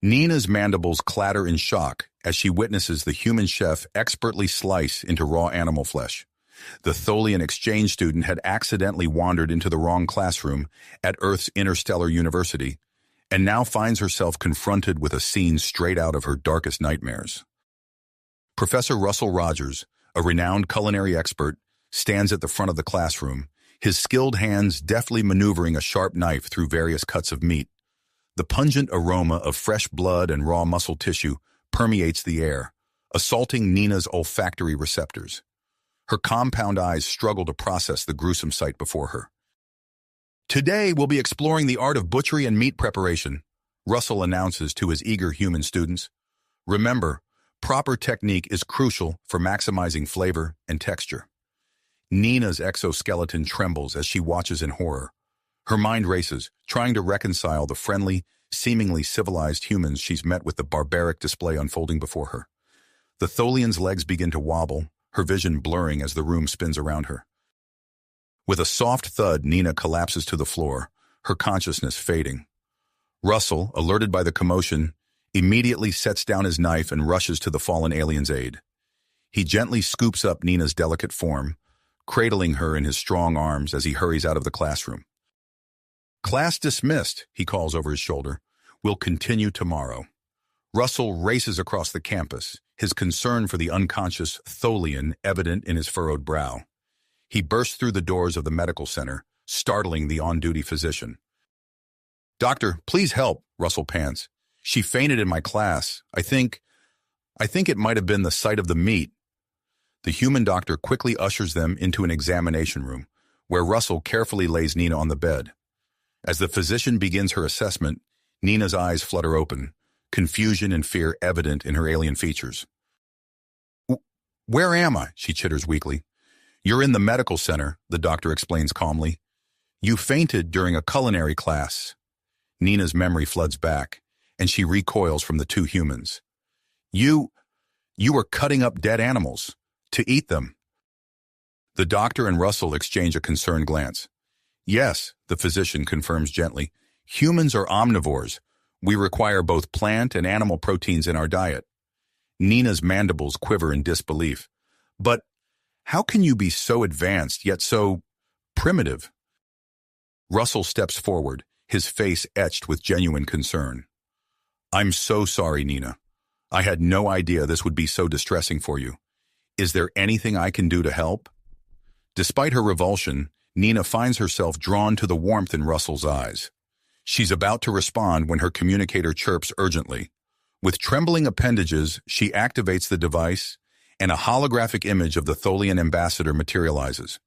Nina's mandibles clatter in shock as she witnesses the human chef expertly slice into raw animal flesh. The Tholian exchange student had accidentally wandered into the wrong classroom at Earth's interstellar university and now finds herself confronted with a scene straight out of her darkest nightmares. Professor Russell Rogers, a renowned culinary expert, stands at the front of the classroom, his skilled hands deftly maneuvering a sharp knife through various cuts of meat. The pungent aroma of fresh blood and raw muscle tissue permeates the air, assaulting Nina's olfactory receptors. Her compound eyes struggle to process the gruesome sight before her. Today, we'll be exploring the art of butchery and meat preparation, Russell announces to his eager human students. Remember, proper technique is crucial for maximizing flavor and texture. Nina's exoskeleton trembles as she watches in horror. Her mind races, trying to reconcile the friendly, seemingly civilized humans she's met with the barbaric display unfolding before her. The Tholian's legs begin to wobble, her vision blurring as the room spins around her. With a soft thud, Nina collapses to the floor, her consciousness fading. Russell, alerted by the commotion, immediately sets down his knife and rushes to the fallen alien's aid. He gently scoops up Nina's delicate form, cradling her in his strong arms as he hurries out of the classroom. "Class dismissed," he calls over his shoulder. "We'll continue tomorrow." Russell races across the campus, his concern for the unconscious Tholian evident in his furrowed brow. He bursts through the doors of the medical center, startling the on-duty physician. "Doctor, please help," Russell pants. "She fainted in my class. I think it might have been the sight of the meat." The human doctor quickly ushers them into an examination room, where Russell carefully lays Nina on the bed. As the physician begins her assessment, Nina's eyes flutter open, confusion and fear evident in her alien features. "Where am I?" she chitters weakly. "You're in the medical center," the doctor explains calmly. "You fainted during a culinary class." Nina's memory floods back, and she recoils from the two humans. You were cutting up dead animals to eat them." The doctor and Russell exchange a concerned glance. "Yes," the physician confirms gently. "Humans are omnivores. We require both plant and animal proteins in our diet." Nina's mandibles quiver in disbelief. "But how can you be so advanced yet so primitive?" Russell steps forward, his face etched with genuine concern. "I'm so sorry, Nina. I had no idea this would be so distressing for you. Is there anything I can do to help?" Despite her revulsion, Nina finds herself drawn to the warmth in Russell's eyes. She's about to respond when her communicator chirps urgently. With trembling appendages, she activates the device, and a holographic image of the Tholian ambassador materializes.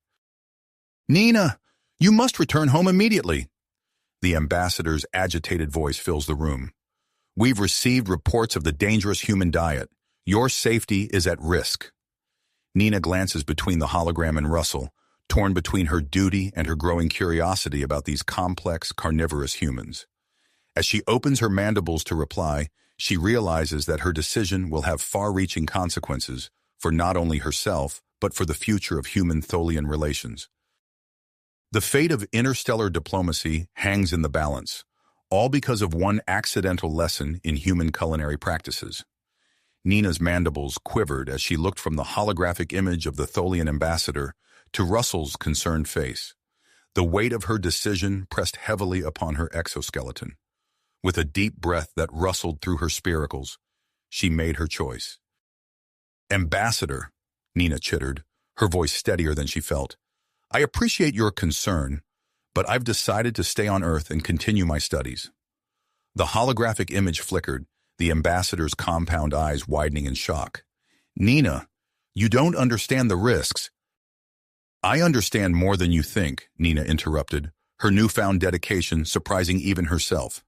"Nina, you must return home immediately." The ambassador's agitated voice fills the room. "We've received reports of the dangerous human diet. Your safety is at risk." Nina glances between the hologram and Russell, torn between her duty and her growing curiosity about these complex, carnivorous humans. As she opens her mandibles to reply, she realizes that her decision will have far-reaching consequences for not only herself, but for the future of human-Tholian relations. The fate of interstellar diplomacy hangs in the balance, all because of one accidental lesson in human culinary practices. Nina's mandibles quivered as she looked from the holographic image of the Tholian ambassador to Russell's concerned face. The weight of her decision pressed heavily upon her exoskeleton. With a deep breath that rustled through her spiracles, she made her choice. "Ambassador," Nina chittered, her voice steadier than she felt, "I appreciate your concern, but I've decided to stay on Earth and continue my studies." The holographic image flickered, the ambassador's compound eyes widening in shock. "Nina, you don't understand the risks." "I understand more than you think," Nina interrupted, her newfound dedication surprising even herself.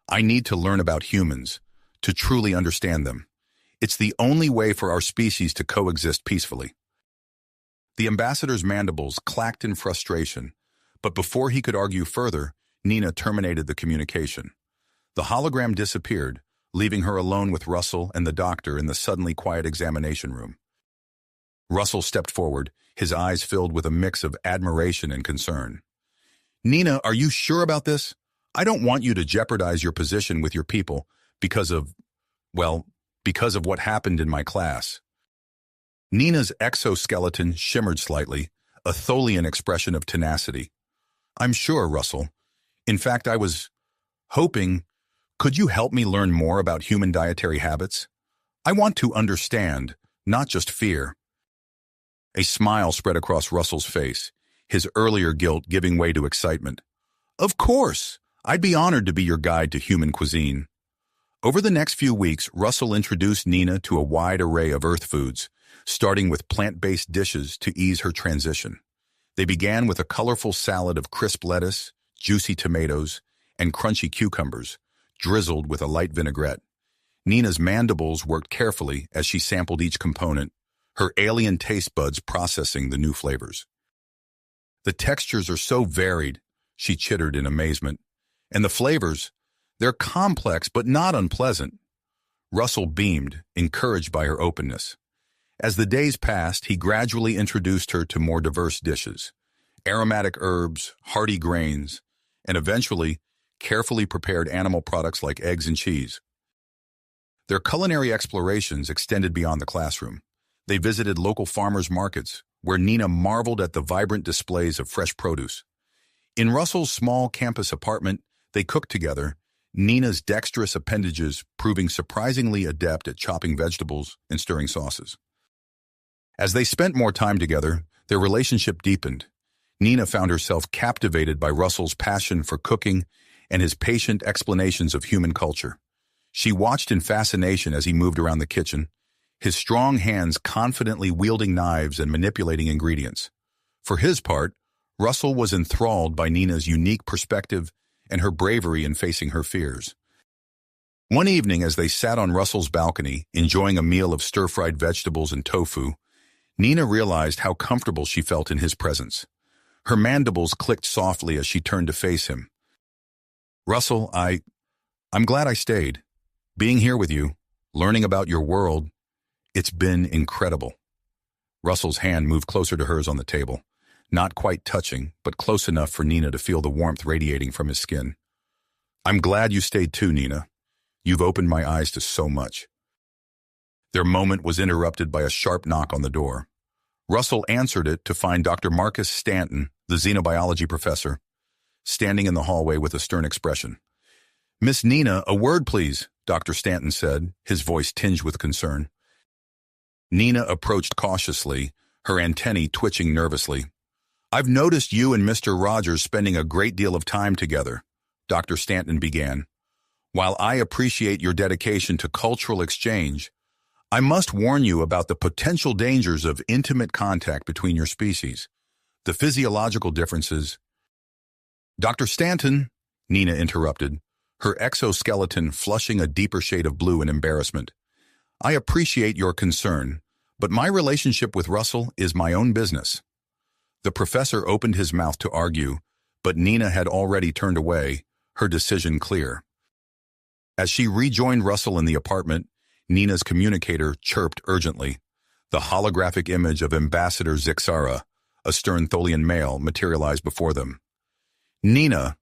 "I need to learn about humans, to truly understand them. It's the only way for our species to coexist peacefully." The ambassador's mandibles clacked in frustration, but before he could argue further, Nina terminated the communication. The hologram disappeared, leaving her alone with Russell and the doctor in the suddenly quiet examination room. Russell stepped forward, his eyes filled with a mix of admiration and concern. "Nina, are you sure about this? I don't want you to jeopardize your position with your people. because of, well, because of what happened in my class. Nina's exoskeleton shimmered slightly, a Tholian expression of tenacity. I'm sure, Russell. In fact, I was hoping, could you help me learn more about human dietary habits? I want to understand, not just fear. A smile spread across Russell's face, his earlier guilt giving way to excitement. Of course! I'd be honored to be your guide to human cuisine. Over the next few weeks, Russell introduced Nina to a wide array of earth foods, starting with plant-based dishes to ease her transition. They began with a colorful salad of crisp lettuce, juicy tomatoes, and crunchy cucumbers, drizzled with a light vinaigrette. Nina's mandibles worked carefully as she sampled each component, her alien taste buds processing the new flavors. The textures are so varied, she chittered in amazement. And the flavors, they're complex but not unpleasant. Russell beamed, encouraged by her openness. As the days passed, he gradually introduced her to more diverse dishes, aromatic herbs, hearty grains, and eventually, carefully prepared animal products like eggs and cheese. Their culinary explorations extended beyond the classroom. They visited local farmers' markets, where Nina marveled at the vibrant displays of fresh produce. In Russell's small campus apartment, they cooked together, Nina's dexterous appendages proving surprisingly adept at chopping vegetables and stirring sauces. As they spent more time together, their relationship deepened. Nina found herself captivated by Russell's passion for cooking and his patient explanations of human culture. She watched in fascination as he moved around the kitchen, his strong hands confidently wielding knives and manipulating ingredients. For his part, Russell was enthralled by Nina's unique perspective and her bravery in facing her fears. One evening, as they sat on Russell's balcony, enjoying a meal of stir-fried vegetables and tofu, Nina realized how comfortable she felt in his presence. Her mandibles clicked softly as she turned to face him. Russell, I'm glad I stayed. Being here with you, learning about your world, it's been incredible. Russell's hand moved closer to hers on the table, not quite touching, but close enough for Nina to feel the warmth radiating from his skin. I'm glad you stayed too, Nina. You've opened my eyes to so much. Their moment was interrupted by a sharp knock on the door. Russell answered it to find Dr. Marcus Stanton, the xenobiology professor, standing in the hallway with a stern expression. Miss Nina, a word please, Dr. Stanton said, his voice tinged with concern. Nina approached cautiously, her antennae twitching nervously. I've noticed you and Mr. Rogers spending a great deal of time together, Dr. Stanton began. While I appreciate your dedication to cultural exchange, I must warn you about the potential dangers of intimate contact between your species, the physiological differences. Dr. Stanton, Nina interrupted, her exoskeleton flushing a deeper shade of blue in embarrassment. I appreciate your concern, but my relationship with Russell is my own business. The professor opened his mouth to argue, but Nina had already turned away, her decision clear. As she rejoined Russell in the apartment, Nina's communicator chirped urgently. The holographic image of Ambassador Zixara, a stern Tholian male, materialized before them. Nina,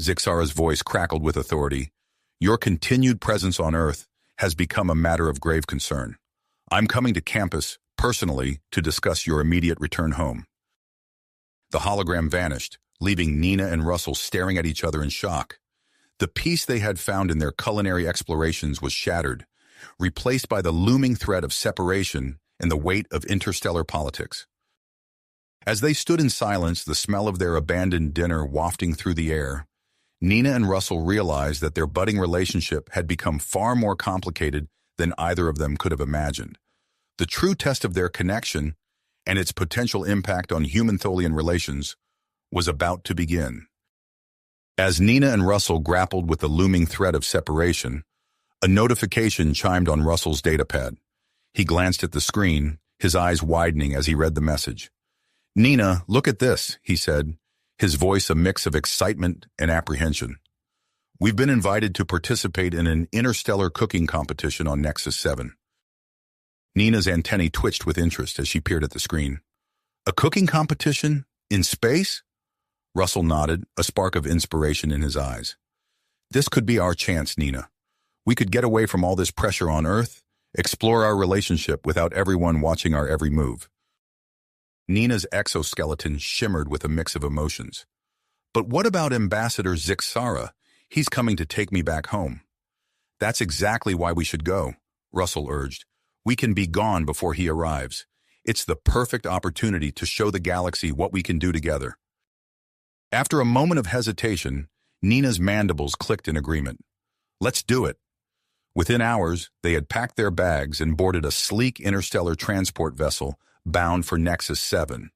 Zixara's voice crackled with authority, your continued presence on Earth has become a matter of grave concern. I'm coming to campus, personally, to discuss your immediate return home. The hologram vanished, leaving Nina and Russell staring at each other in shock. The peace they had found in their culinary explorations was shattered, replaced by the looming threat of separation and the weight of interstellar politics. As they stood in silence, the smell of their abandoned dinner wafting through the air, Nina and Russell realized that their budding relationship had become far more complicated than either of them could have imagined. The true test of their connection and its potential impact on human-Tholian relations was about to begin. As Nina and Russell grappled with the looming threat of separation, a notification chimed on Russell's datapad. He glanced at the screen, his eyes widening as he read the message. Nina, look at this, he said, his voice a mix of excitement and apprehension. We've been invited to participate in an interstellar cooking competition on Nexus 7. Nina's antennae twitched with interest as she peered at the screen. A cooking competition? In space? Russell nodded, a spark of inspiration in his eyes. This could be our chance, Nina. We could get away from all this pressure on Earth, explore our relationship without everyone watching our every move. Nina's exoskeleton shimmered with a mix of emotions. But what about Ambassador Zixara? He's coming to take me back home. That's exactly why we should go, Russell urged. We can be gone before he arrives. It's the perfect opportunity to show the galaxy what we can do together. After a moment of hesitation, Nina's mandibles clicked in agreement. Let's do it. Within hours, they had packed their bags and boarded a sleek interstellar transport vessel bound for Nexus 7.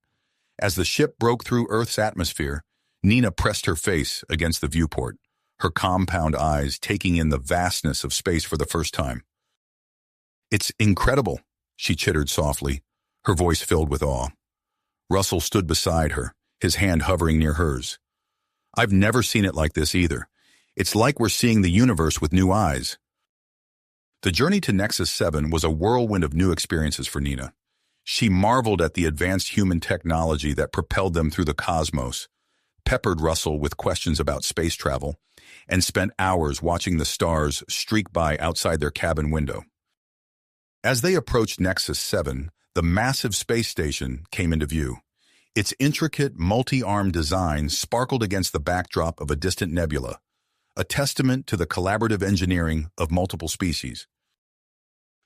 As the ship broke through Earth's atmosphere, Nina pressed her face against the viewport, her compound eyes taking in the vastness of space for the first time. It's incredible, she chittered softly, her voice filled with awe. Russell stood beside her, his hand hovering near hers. I've never seen it like this either. It's like we're seeing the universe with new eyes. The journey to Nexus 7 was a whirlwind of new experiences for Nina. She marveled at the advanced human technology that propelled them through the cosmos, peppered Russell with questions about space travel, and spent hours watching the stars streak by outside their cabin window. As they approached Nexus 7, the massive space station came into view. Its intricate, multi-armed design sparkled against the backdrop of a distant nebula, a testament to the collaborative engineering of multiple species.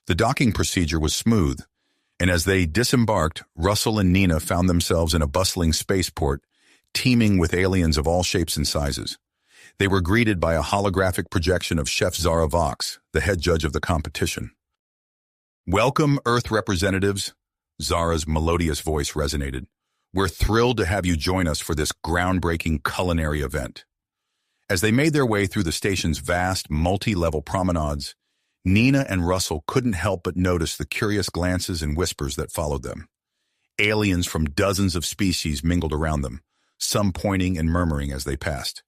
The docking procedure was smooth, and as they disembarked, Russell and Nina found themselves in a bustling spaceport, teeming with aliens of all shapes and sizes. They were greeted by a holographic projection of Chef Zara Vox, the head judge of the competition. Welcome, Earth representatives, Zara's melodious voice resonated. We're thrilled to have you join us for this groundbreaking culinary event. As they made their way through the station's vast, multi-level promenades, Nina and Russell couldn't help but notice the curious glances and whispers that followed them. Aliens from dozens of species mingled around them, some pointing and murmuring as they passed.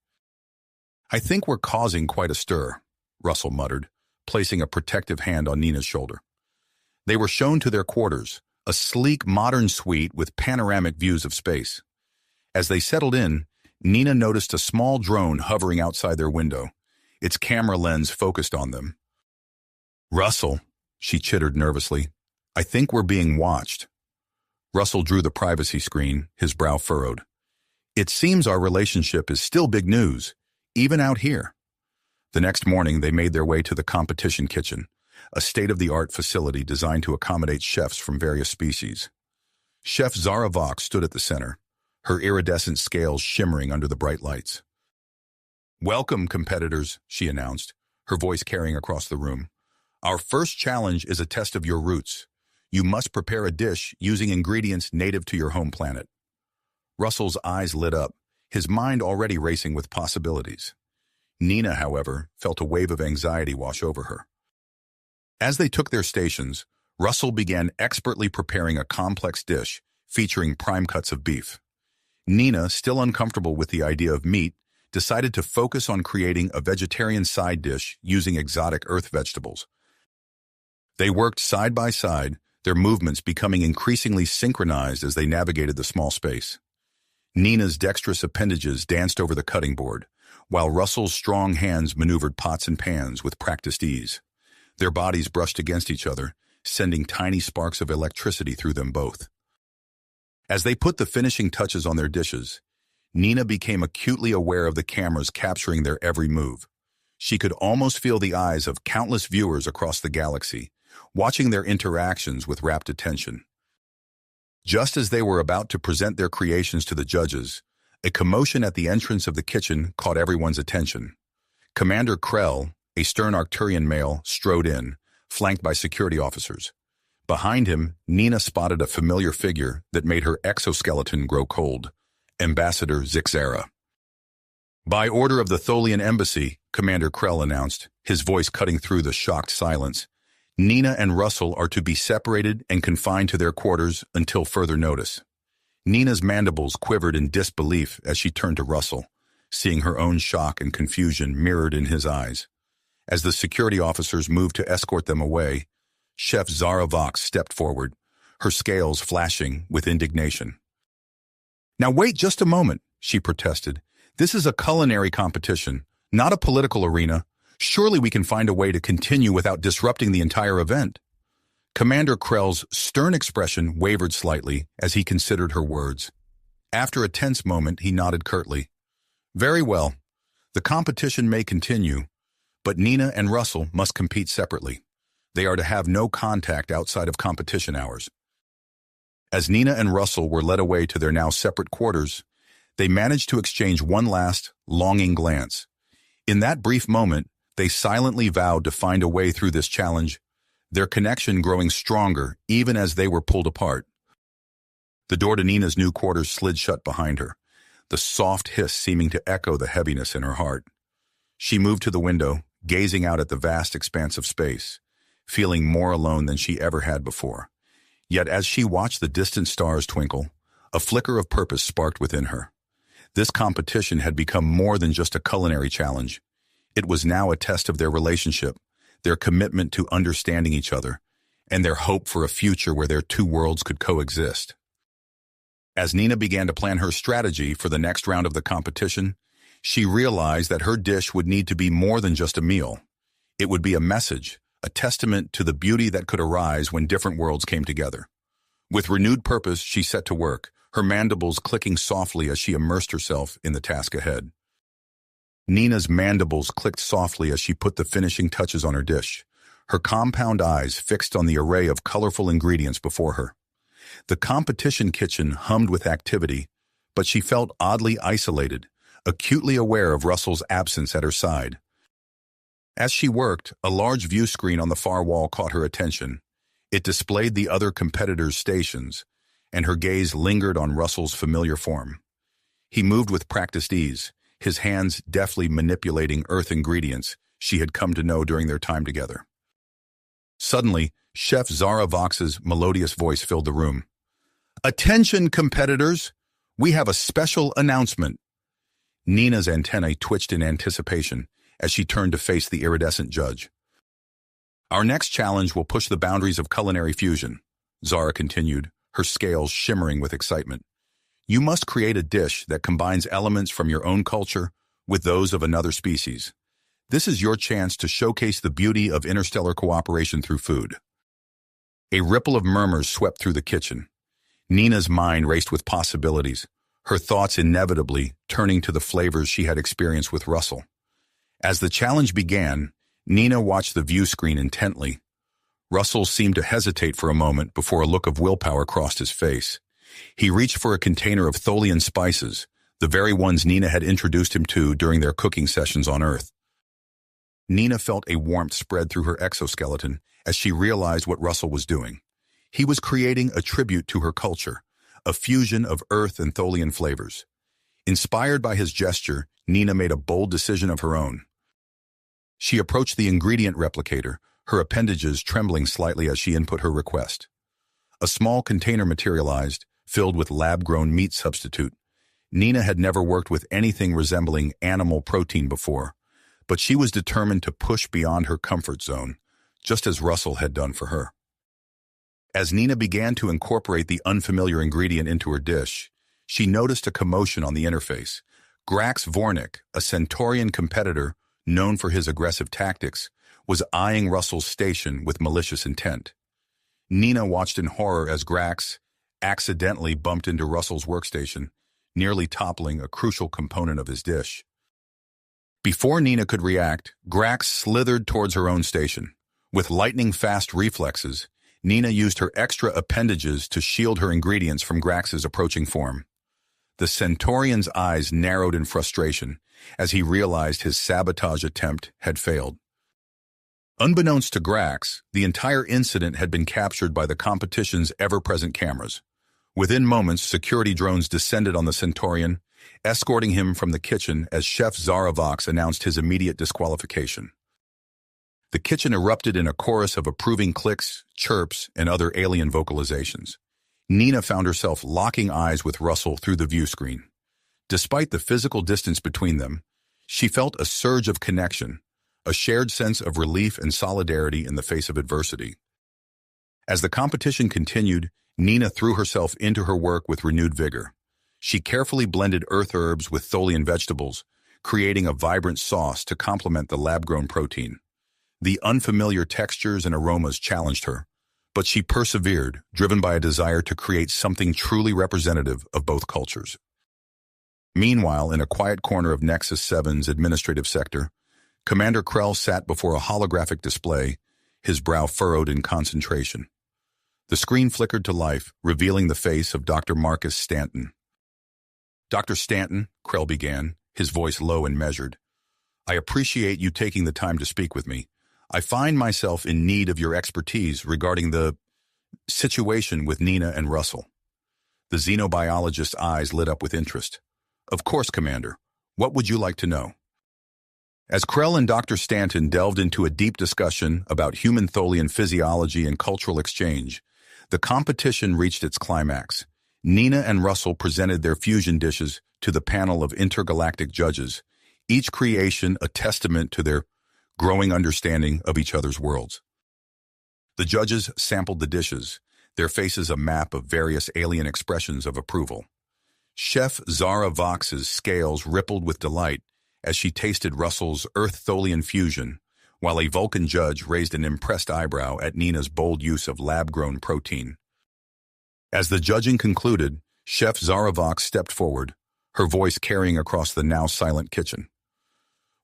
I think we're causing quite a stir, Russell muttered, placing a protective hand on Nina's shoulder. They were shown to their quarters, a sleek, modern suite with panoramic views of space. As they settled in, Nina noticed a small drone hovering outside their window, its camera lens focused on them. Russell, she chittered nervously, I think we're being watched. Russell drew the privacy screen, his brow furrowed. It seems our relationship is still big news, even out here. The next morning, they made their way to the competition kitchen, a state-of-the-art facility designed to accommodate chefs from various species. Chef Zara Vox stood at the center, her iridescent scales shimmering under the bright lights. Welcome, competitors, she announced, her voice carrying across the room. Our first challenge is a test of your roots. You must prepare a dish using ingredients native to your home planet. Russell's eyes lit up, his mind already racing with possibilities. Nina, however, felt a wave of anxiety wash over her. As they took their stations, Russell began expertly preparing a complex dish featuring prime cuts of beef. Nina, still uncomfortable with the idea of meat, decided to focus on creating a vegetarian side dish using exotic earth vegetables. They worked side by side, their movements becoming increasingly synchronized as they navigated the small space. Nina's dexterous appendages danced over the cutting board, while Russell's strong hands maneuvered pots and pans with practiced ease. Their bodies brushed against each other, sending tiny sparks of electricity through them both. As they put the finishing touches on their dishes, Nina became acutely aware of the cameras capturing their every move. She could almost feel the eyes of countless viewers across the galaxy, watching their interactions with rapt attention. Just as they were about to present their creations to the judges, a commotion at the entrance of the kitchen caught everyone's attention. Commander Krell, a stern Arcturian male, strode in, flanked by security officers. Behind him, Nina spotted a familiar figure that made her exoskeleton grow cold, Ambassador Zixara. By order of the Tholian Embassy, Commander Krell announced, his voice cutting through the shocked silence, Nina and Russell are to be separated and confined to their quarters until further notice. Nina's mandibles quivered in disbelief as she turned to Russell, seeing her own shock and confusion mirrored in his eyes. As the security officers moved to escort them away, Chef Zara Vox stepped forward, her scales flashing with indignation. Now wait just a moment, she protested. This is a culinary competition, not a political arena. Surely we can find a way to continue without disrupting the entire event. Commander Krell's stern expression wavered slightly as he considered her words. After a tense moment, he nodded curtly. Very well. The competition may continue, but Nina and Russell must compete separately. They are to have no contact outside of competition hours. As Nina and Russell were led away to their now separate quarters, they managed to exchange one last, longing glance. In that brief moment, they silently vowed to find a way through this challenge, their connection growing stronger even as they were pulled apart. The door to Nina's new quarters slid shut behind her, the soft hiss seeming to echo the heaviness in her heart. She moved to the window, gazing out at the vast expanse of space, feeling more alone than she ever had before. Yet as she watched the distant stars twinkle, a flicker of purpose sparked within her. This competition had become more than just a culinary challenge. It was now a test of their relationship, their commitment to understanding each other, and their hope for a future where their two worlds could coexist. As Nina began to plan her strategy for the next round of the competition, she realized that her dish would need to be more than just a meal. It would be a message, a testament to the beauty that could arise when different worlds came together. With renewed purpose, she set to work, her mandibles clicking softly as she immersed herself in the task ahead. Nina's mandibles clicked softly as she put the finishing touches on her dish, her compound eyes fixed on the array of colorful ingredients before her. The competition kitchen hummed with activity, but she felt oddly isolated, acutely aware of Russell's absence at her side. As she worked, a large view screen on the far wall caught her attention. It displayed the other competitors' stations, and her gaze lingered on Russell's familiar form. He moved with practiced ease, his hands deftly manipulating earth ingredients she had come to know during their time together. Suddenly, Chef Zara Vox's melodious voice filled the room. "Attention, competitors! We have a special announcement." Nina's antennae twitched in anticipation as she turned to face the iridescent judge. "Our next challenge will push the boundaries of culinary fusion," Zara continued, her scales shimmering with excitement. "You must create a dish that combines elements from your own culture with those of another species. This is your chance to showcase the beauty of interstellar cooperation through food." A ripple of murmurs swept through the kitchen. Nina's mind raced with possibilities, her thoughts inevitably turning to the flavors she had experienced with Russell. As the challenge began, Nina watched the view screen intently. Russell seemed to hesitate for a moment before a look of willpower crossed his face. He reached for a container of Tholian spices, the very ones Nina had introduced him to during their cooking sessions on Earth. Nina felt a warmth spread through her exoskeleton as she realized what Russell was doing. He was creating a tribute to her culture, a fusion of Earth and Tholian flavors. Inspired by his gesture, Nina made a bold decision of her own. She approached the ingredient replicator, her appendages trembling slightly as she input her request. A small container materialized, filled with lab-grown meat substitute. Nina had never worked with anything resembling animal protein before, but she was determined to push beyond her comfort zone, just as Russell had done for her. As Nina began to incorporate the unfamiliar ingredient into her dish, she noticed a commotion on the interface. Grax Vornik, a Centaurian competitor known for his aggressive tactics, was eyeing Russell's station with malicious intent. Nina watched in horror as Grax accidentally bumped into Russell's workstation, nearly toppling a crucial component of his dish. Before Nina could react, Grax slithered towards her own station. With lightning-fast reflexes, Nina used her extra appendages to shield her ingredients from Grax's approaching form. The Centaurian's eyes narrowed in frustration as he realized his sabotage attempt had failed. Unbeknownst to Grax, the entire incident had been captured by the competition's ever-present cameras. Within moments, security drones descended on the Centaurian, escorting him from the kitchen as Chef Zara Vox announced his immediate disqualification. The kitchen erupted in a chorus of approving clicks, chirps, and other alien vocalizations. Nina found herself locking eyes with Russell through the view screen. Despite the physical distance between them, she felt a surge of connection, a shared sense of relief and solidarity in the face of adversity. As the competition continued, Nina threw herself into her work with renewed vigor. She carefully blended earth herbs with Tholian vegetables, creating a vibrant sauce to complement the lab-grown protein. The unfamiliar textures and aromas challenged her, but she persevered, driven by a desire to create something truly representative of both cultures. Meanwhile, in a quiet corner of Nexus 7's administrative sector, Commander Krell sat before a holographic display, his brow furrowed in concentration. The screen flickered to life, revealing the face of Dr. Marcus Stanton. "Dr. Stanton," Krell began, his voice low and measured, "I appreciate you taking the time to speak with me. I find myself in need of your expertise regarding the situation with Nina and Russell." The xenobiologist's eyes lit up with interest. "Of course, Commander. What would you like to know?" As Krell and Dr. Stanton delved into a deep discussion about human Tholian physiology and cultural exchange, the competition reached its climax. Nina and Russell presented their fusion dishes to the panel of intergalactic judges, each creation a testament to their growing understanding of each other's worlds. The judges sampled the dishes, their faces a map of various alien expressions of approval. Chef Zara Vox's scales rippled with delight as she tasted Russell's Earth-Tholian fusion, while a Vulcan judge raised an impressed eyebrow at Nina's bold use of lab-grown protein. As the judging concluded, Chef Zara Vox stepped forward, her voice carrying across the now-silent kitchen.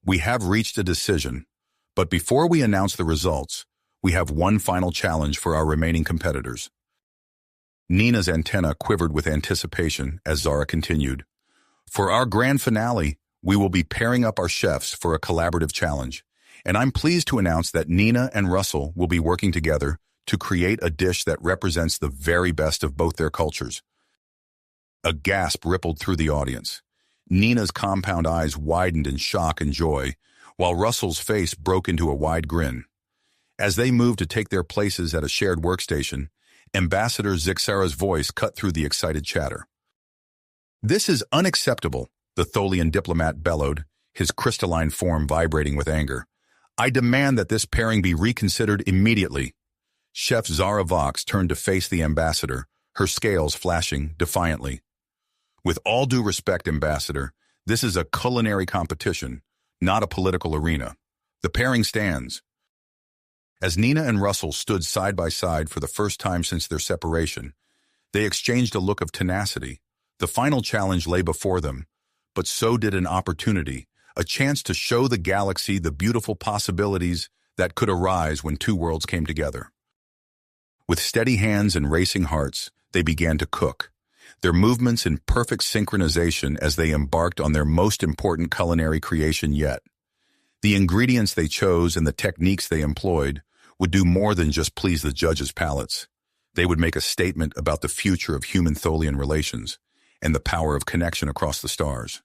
"We have reached a decision, but before we announce the results, we have one final challenge for our remaining competitors." Nina's antenna quivered with anticipation as Zara continued. "For our grand finale, we will be pairing up our chefs for a collaborative challenge, and I'm pleased to announce that Nina and Russell will be working together to create a dish that represents the very best of both their cultures." A gasp rippled through the audience. Nina's compound eyes widened in shock and joy, while Russell's face broke into a wide grin. As they moved to take their places at a shared workstation, Ambassador Zixara's voice cut through the excited chatter. "This is unacceptable," the Tholian diplomat bellowed, his crystalline form vibrating with anger. "I demand that this pairing be reconsidered immediately." Chef Zara Vox turned to face the ambassador, her scales flashing defiantly. "With all due respect, Ambassador, this is a culinary competition, not a political arena. The pairing stands." As Nina and Russell stood side by side for the first time since their separation, they exchanged a look of tenacity. The final challenge lay before them, but so did an opportunity, a chance to show the galaxy the beautiful possibilities that could arise when two worlds came together. With steady hands and racing hearts, they began to cook, their movements in perfect synchronization as they embarked on their most important culinary creation yet. The ingredients they chose and the techniques they employed would do more than just please the judges' palates. They would make a statement about the future of human-Tholian relations and the power of connection across the stars.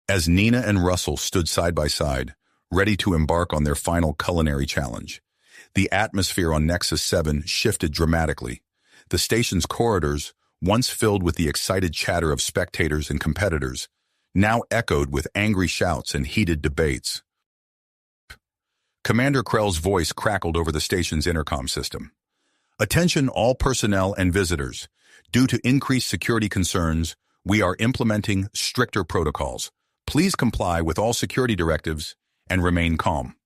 As Nina and Russell stood side by side, ready to embark on their final culinary challenge, the atmosphere on Nexus 7 shifted dramatically. The station's corridors, once filled with the excited chatter of spectators and competitors, now echoed with angry shouts and heated debates. Commander Krell's voice crackled over the station's intercom system. "Attention all personnel and visitors. Due to increased security concerns, we are implementing stricter protocols. Please comply with all security directives and remain calm."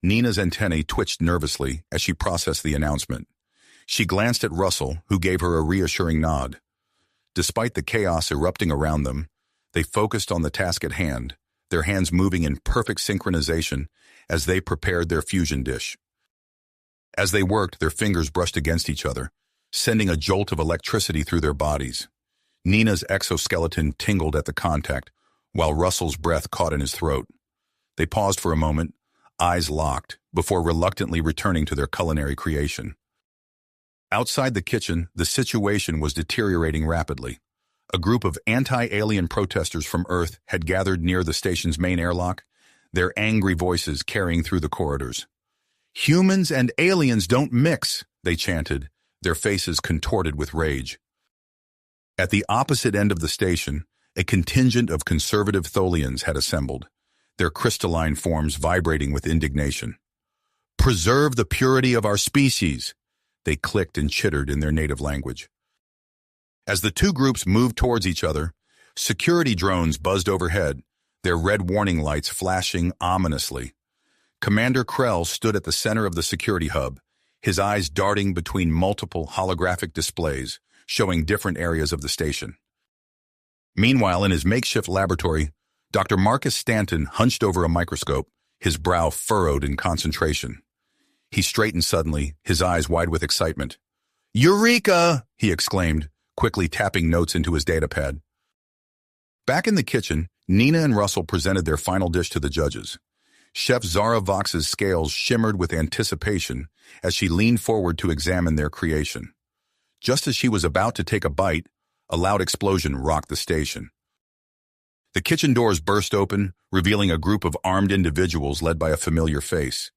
Nina's antennae twitched nervously as she processed the announcement. She glanced at Russell, who gave her a reassuring nod. Despite the chaos erupting around them, they focused on the task at hand, their hands moving in perfect synchronization as they prepared their fusion dish. As they worked, their fingers brushed against each other, sending a jolt of electricity through their bodies. Nina's exoskeleton tingled at the contact, while Russell's breath caught in his throat. They paused for a moment, eyes locked, before reluctantly returning to their culinary creation. Outside the kitchen, the situation was deteriorating rapidly. A group of anti-alien protesters from Earth had gathered near the station's main airlock, their angry voices carrying through the corridors. "Humans and aliens don't mix," they chanted, their faces contorted with rage. At the opposite end of the station, a contingent of conservative Tholians had assembled, their crystalline forms vibrating with indignation. "Preserve the purity of our species," they clicked and chittered in their native language. As the two groups moved towards each other, security drones buzzed overhead, their red warning lights flashing ominously. Commander Krell stood at the center of the security hub, his eyes darting between multiple holographic displays, showing different areas of the station. Meanwhile, in his makeshift laboratory, Dr. Marcus Stanton hunched over a microscope, his brow furrowed in concentration. He straightened suddenly, his eyes wide with excitement. "Eureka!" he exclaimed, quickly tapping notes into his datapad. Back in the kitchen, Nina and Russell presented their final dish to the judges. Chef Zara Vox's scales shimmered with anticipation as she leaned forward to examine their creation. Just as she was about to take a bite, a loud explosion rocked the station. The kitchen doors burst open, revealing a group of armed individuals led by a familiar face.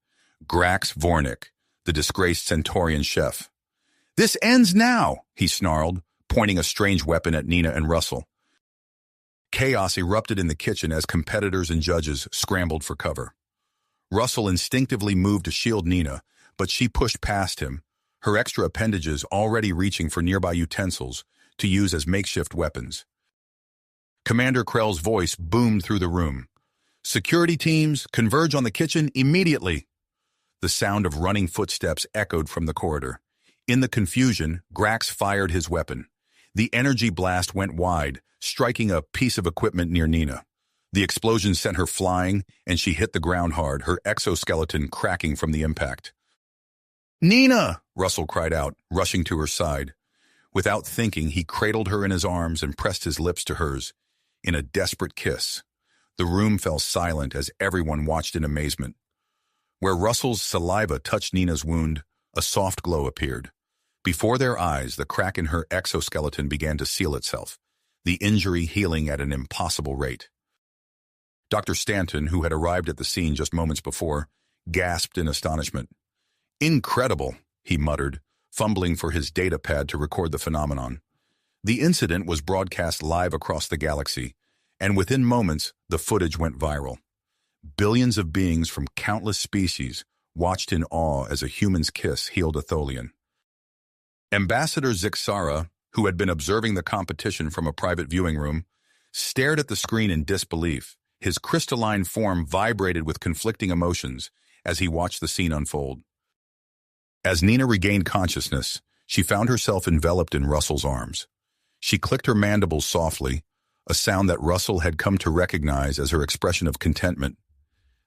Grax Vornik, the disgraced Centaurian chef. "This ends now," he snarled, pointing a strange weapon at Nina and Russell. Chaos erupted in the kitchen as competitors and judges scrambled for cover. Russell instinctively moved to shield Nina, but she pushed past him, her extra appendages already reaching for nearby utensils to use as makeshift weapons. Commander Krell's voice boomed through the room. "Security teams, converge on the kitchen immediately." The sound of running footsteps echoed from the corridor. In the confusion, Grax fired his weapon. The energy blast went wide, striking a piece of equipment near Nina. The explosion sent her flying, and she hit the ground hard, her exoskeleton cracking from the impact. "Nina!" Russell cried out, rushing to her side. Without thinking, he cradled her in his arms and pressed his lips to hers. In a desperate kiss, the room fell silent as everyone watched in amazement. Where Russell's saliva touched Nina's wound, a soft glow appeared. Before their eyes, the crack in her exoskeleton began to seal itself, the injury healing at an impossible rate. Dr. Stanton, who had arrived at the scene just moments before, gasped in astonishment. "Incredible," he muttered, fumbling for his datapad to record the phenomenon. The incident was broadcast live across the galaxy, and within moments, the footage went viral. Billions of beings from countless species watched in awe as a human's kiss healed a Tholian. Ambassador Zixara, who had been observing the competition from a private viewing room, stared at the screen in disbelief. His crystalline form vibrated with conflicting emotions as he watched the scene unfold. As Nina regained consciousness, she found herself enveloped in Russell's arms. She clicked her mandibles softly, a sound that Russell had come to recognize as her expression of contentment.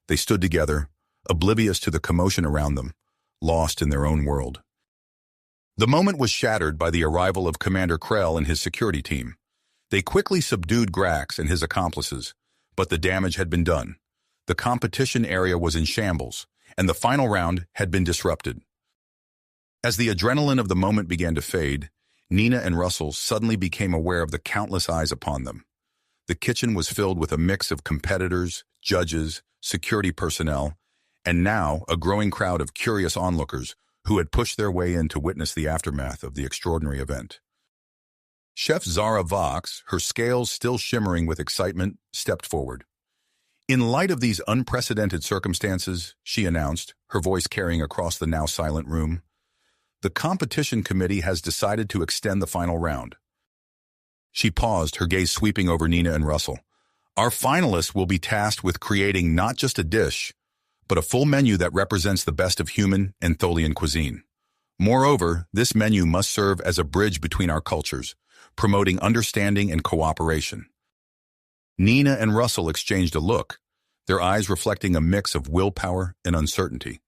They stood together, oblivious to the commotion around them, lost in their own world. The moment was shattered by the arrival of Commander Krell and his security team. They quickly subdued Grax and his accomplices, but the damage had been done. The competition area was in shambles, and the final round had been disrupted. As the adrenaline of the moment began to fade, Nina and Russell suddenly became aware of the countless eyes upon them. The kitchen was filled with a mix of competitors, judges, security personnel, and now a growing crowd of curious onlookers who had pushed their way in to witness the aftermath of the extraordinary event. Chef Zara Vox, her scales still shimmering with excitement, stepped forward. "In light of these unprecedented circumstances," she announced, her voice carrying across the now silent room, "the competition committee has decided to extend the final round." She paused, her gaze sweeping over Nina and Russell. "Our finalists will be tasked with creating not just a dish, but a full menu that represents the best of human and Tholian cuisine. Moreover, this menu must serve as a bridge between our cultures, promoting understanding and cooperation." Nina and Russell exchanged a look, their eyes reflecting a mix of willpower and uncertainty.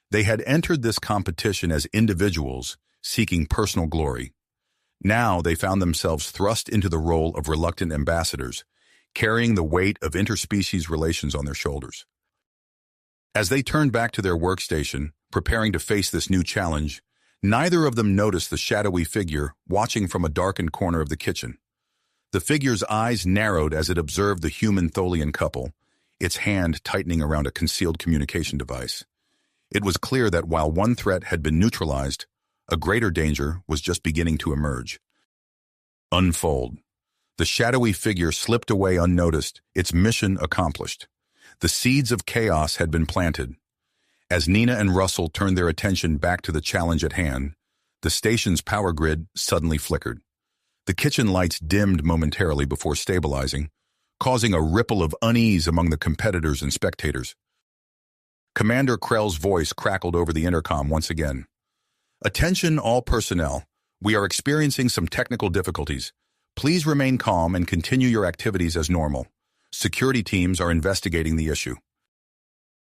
They had entered this competition as individuals seeking personal glory. Now they found themselves thrust into the role of reluctant ambassadors, carrying the weight of interspecies relations on their shoulders. As they turned back to their workstation, preparing to face this new challenge, neither of them noticed the shadowy figure watching from a darkened corner of the kitchen. The figure's eyes narrowed as it observed the human Tholian couple, its hand tightening around a concealed communication device. It was clear that while one threat had been neutralized, a greater danger was just beginning to emerge. Unfold. The shadowy figure slipped away unnoticed, its mission accomplished. The seeds of chaos had been planted. As Nina and Russell turned their attention back to the challenge at hand, the station's power grid suddenly flickered. The kitchen lights dimmed momentarily before stabilizing, causing a ripple of unease among the competitors and spectators. Commander Krell's voice crackled over the intercom once again. "Attention all personnel. We are experiencing some technical difficulties. Please remain calm and continue your activities as normal. Security teams are investigating the issue."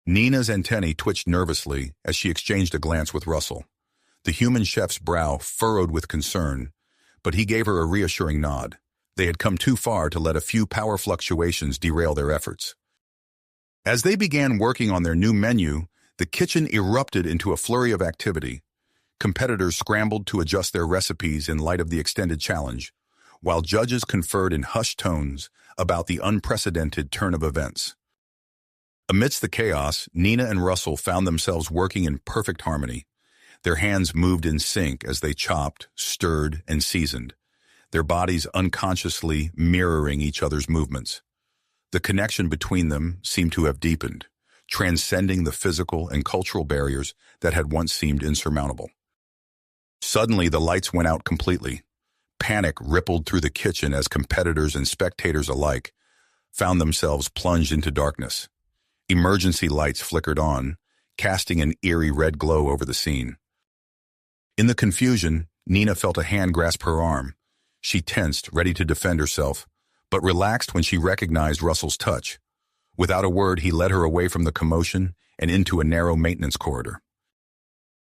Nina's antennae twitched nervously as she exchanged a glance with Russell. The human chef's brow furrowed with concern, but he gave her a reassuring nod. They had come too far to let a few power fluctuations derail their efforts. As they began working on their new menu, the kitchen erupted into a flurry of activity. Competitors scrambled to adjust their recipes in light of the extended challenge, while judges conferred in hushed tones about the unprecedented turn of events. Amidst the chaos, Nina and Russell found themselves working in perfect harmony. Their hands moved in sync as they chopped, stirred, and seasoned, their bodies unconsciously mirroring each other's movements. The connection between them seemed to have deepened, transcending the physical and cultural barriers that had once seemed insurmountable. Suddenly, the lights went out completely. Panic rippled through the kitchen as competitors and spectators alike found themselves plunged into darkness. Emergency lights flickered on, casting an eerie red glow over the scene. In the confusion, Nina felt a hand grasp her arm. She tensed, ready to defend herself, but relaxed when she recognized Russell's touch. Without a word, he led her away from the commotion and into a narrow maintenance corridor.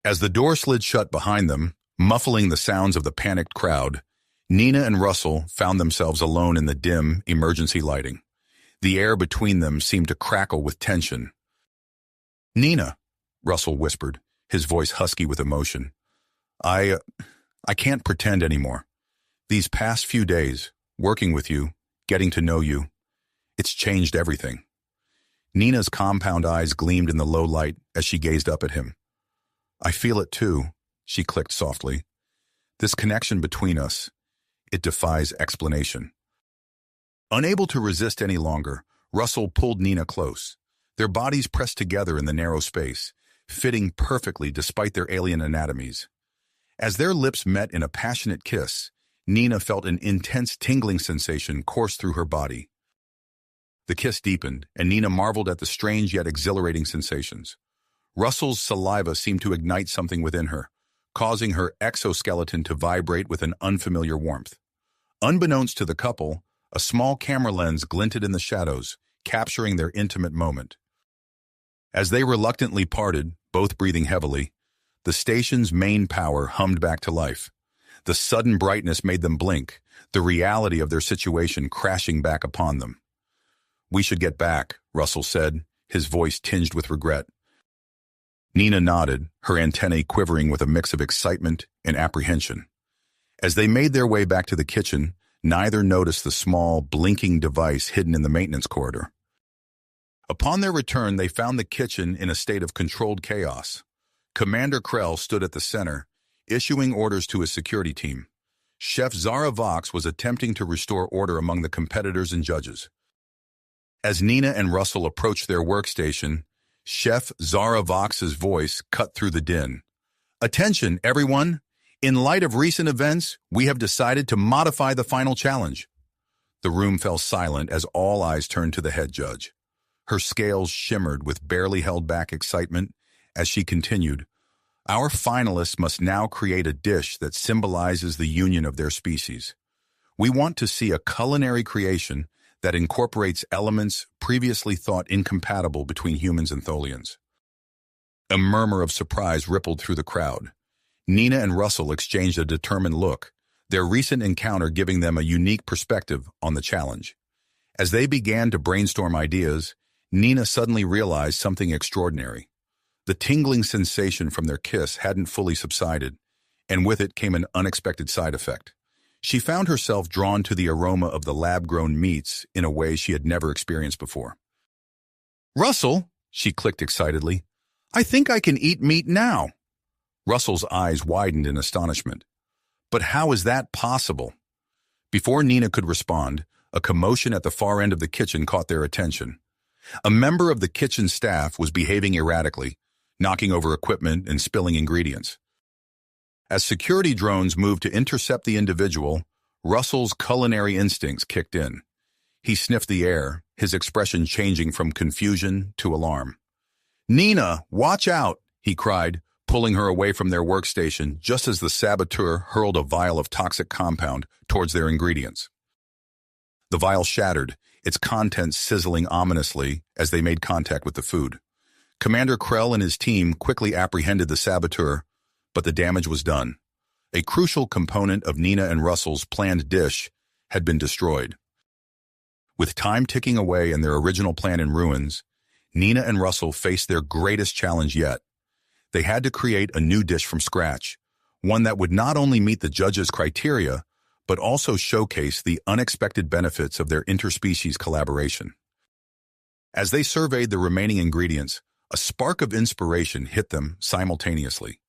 As the door slid shut behind them, muffling the sounds of the panicked crowd, Nina and Russell found themselves alone in the dim, emergency lighting. The air between them seemed to crackle with tension. "Nina," Russell whispered, his voice husky with emotion. I can't pretend anymore. These past few days, working with you, getting to know you, it's changed everything." Nina's compound eyes gleamed in the low light as she gazed up at him. "I feel it too," she clicked softly. "This connection between us, it defies explanation." Unable to resist any longer, Russell pulled Nina close. Their bodies pressed together in the narrow space, fitting perfectly despite their alien anatomies. As their lips met in a passionate kiss, Nina felt an intense tingling sensation course through her body. The kiss deepened, and Nina marveled at the strange yet exhilarating sensations. Russell's saliva seemed to ignite something within her, causing her exoskeleton to vibrate with an unfamiliar warmth. Unbeknownst to the couple, a small camera lens glinted in the shadows, capturing their intimate moment. As they reluctantly parted, both breathing heavily, the station's main power hummed back to life. The sudden brightness made them blink, the reality of their situation crashing back upon them. "We should get back," Russell said, his voice tinged with regret. Nina nodded, her antennae quivering with a mix of excitement and apprehension. As they made their way back to the kitchen, neither noticed the small, blinking device hidden in the maintenance corridor. Upon their return, they found the kitchen in a state of controlled chaos. Commander Krell stood at the center, issuing orders to his security team. Chef Zara Vox was attempting to restore order among the competitors and judges. As Nina and Russell approached their workstation, Chef Zara Vox's voice cut through the din. "Attention, everyone! In light of recent events, we have decided to modify the final challenge." The room fell silent as all eyes turned to the head judge. Her scales shimmered with barely held back excitement as she continued, "Our finalists must now create a dish that symbolizes the union of their species. We want to see a culinary creation that incorporates elements previously thought incompatible between humans and Tholians." A murmur of surprise rippled through the crowd. Nina and Russell exchanged a determined look, their recent encounter giving them a unique perspective on the challenge. As they began to brainstorm ideas, Nina suddenly realized something extraordinary. The tingling sensation from their kiss hadn't fully subsided, and with it came an unexpected side effect. She found herself drawn to the aroma of the lab-grown meats in a way she had never experienced before. "Russell," she clicked excitedly, "I think I can eat meat now." Russell's eyes widened in astonishment. "But how is that possible?" Before Nina could respond, a commotion at the far end of the kitchen caught their attention. A member of the kitchen staff was behaving erratically, knocking over equipment and spilling ingredients. As security drones moved to intercept the individual, Russell's culinary instincts kicked in. He sniffed the air, his expression changing from confusion to alarm. "Nina, watch out!" he cried, pulling her away from their workstation just as the saboteur hurled a vial of toxic compound towards their ingredients. The vial shattered, its contents sizzling ominously as they made contact with the food. Commander Krell and his team quickly apprehended the saboteur, but the damage was done. A crucial component of Nina and Russell's planned dish had been destroyed. With time ticking away and their original plan in ruins, Nina and Russell faced their greatest challenge yet. They had to create a new dish from scratch, one that would not only meet the judges' criteria, but also showcase the unexpected benefits of their interspecies collaboration. As they surveyed the remaining ingredients, a spark of inspiration hit them simultaneously.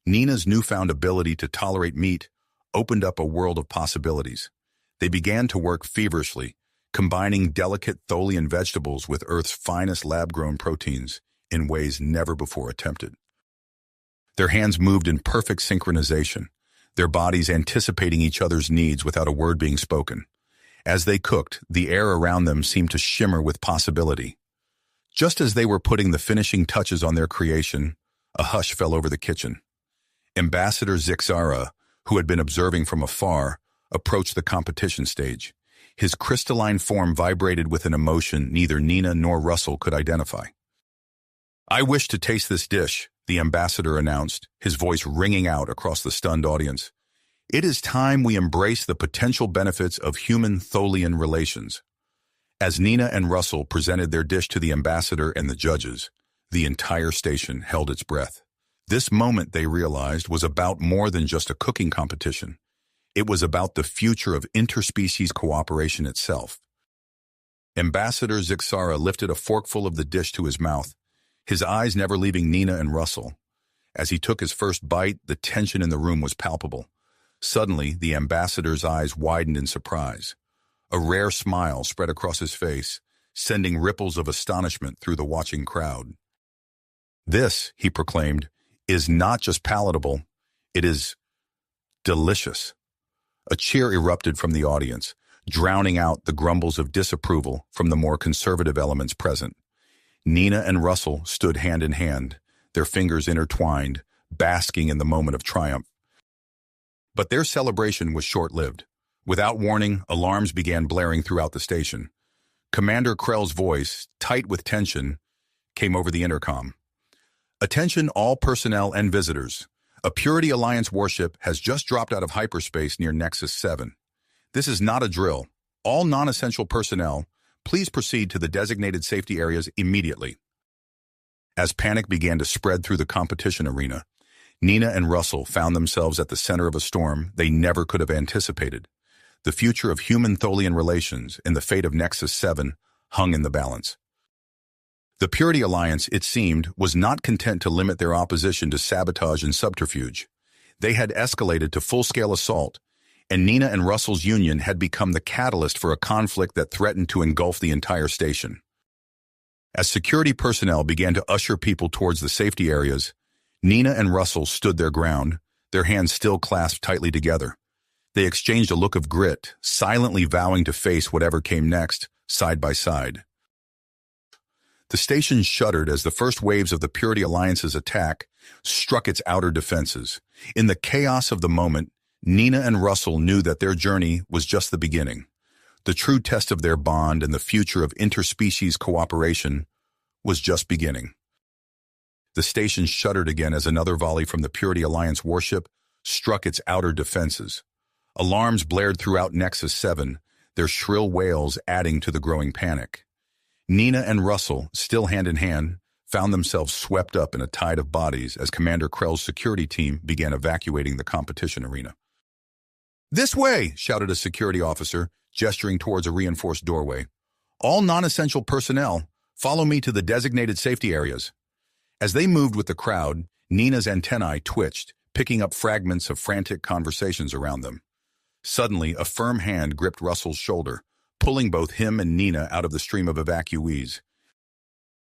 Nina's newfound ability to tolerate meat opened up a world of possibilities. They began to work feverishly, combining delicate Tholian vegetables with Earth's finest lab-grown proteins in ways never before attempted. Their hands moved in perfect synchronization, their bodies anticipating each other's needs without a word being spoken. As they cooked, the air around them seemed to shimmer with possibility. Just as they were putting the finishing touches on their creation, a hush fell over the kitchen. Ambassador Zixara, who had been observing from afar, approached the competition stage. His crystalline form vibrated with an emotion neither Nina nor Russell could identify. "I wish to taste this dish," the ambassador announced, his voice ringing out across the stunned audience. "It is time we embrace the potential benefits of human-Tholian relations." As Nina and Russell presented their dish to the ambassador and the judges, the entire station held its breath. This moment, they realized, was about more than just a cooking competition. It was about the future of interspecies cooperation itself. Ambassador Zixara lifted a forkful of the dish to his mouth, his eyes never leaving Nina and Russell. As he took his first bite, the tension in the room was palpable. Suddenly, the ambassador's eyes widened in surprise. A rare smile spread across his face, sending ripples of astonishment through the watching crowd. "This," he proclaimed, "is not just palatable, it is delicious." A cheer erupted from the audience, drowning out the grumbles of disapproval from the more conservative elements present. Nina and Russell stood hand in hand, their fingers intertwined, basking in the moment of triumph. But their celebration was short-lived. Without warning, alarms began blaring throughout the station. Commander Krell's voice, tight with tension, came over the intercom. "Attention all personnel and visitors. A Purity Alliance warship has just dropped out of hyperspace near Nexus 7. This is not a drill. All non-essential personnel, please proceed to the designated safety areas immediately." As panic began to spread through the competition arena, Nina and Russell found themselves at the center of a storm they never could have anticipated. The future of human-Tholian relations and the fate of Nexus 7 hung in the balance. The Purity Alliance, it seemed, was not content to limit their opposition to sabotage and subterfuge. They had escalated to full-scale assault, and Nina and Russell's union had become the catalyst for a conflict that threatened to engulf the entire station. As security personnel began to usher people towards the safety areas, Nina and Russell stood their ground, their hands still clasped tightly together. They exchanged a look of grit, silently vowing to face whatever came next, side by side. The station shuddered as the first waves of the Purity Alliance's attack struck its outer defenses. In the chaos of the moment, Nina and Russell knew that their journey was just the beginning. The true test of their bond and the future of interspecies cooperation was just beginning. The station shuddered again as another volley from the Purity Alliance warship struck its outer defenses. Alarms blared throughout Nexus 7, their shrill wails adding to the growing panic. Nina and Russell, still hand in hand, found themselves swept up in a tide of bodies as Commander Krell's security team began evacuating the competition arena. "This way!" shouted a security officer, gesturing towards a reinforced doorway. "All non-essential personnel, follow me to the designated safety areas." As they moved with the crowd, Nina's antennae twitched, picking up fragments of frantic conversations around them. Suddenly, a firm hand gripped Russell's shoulder, pulling both him and Nina out of the stream of evacuees.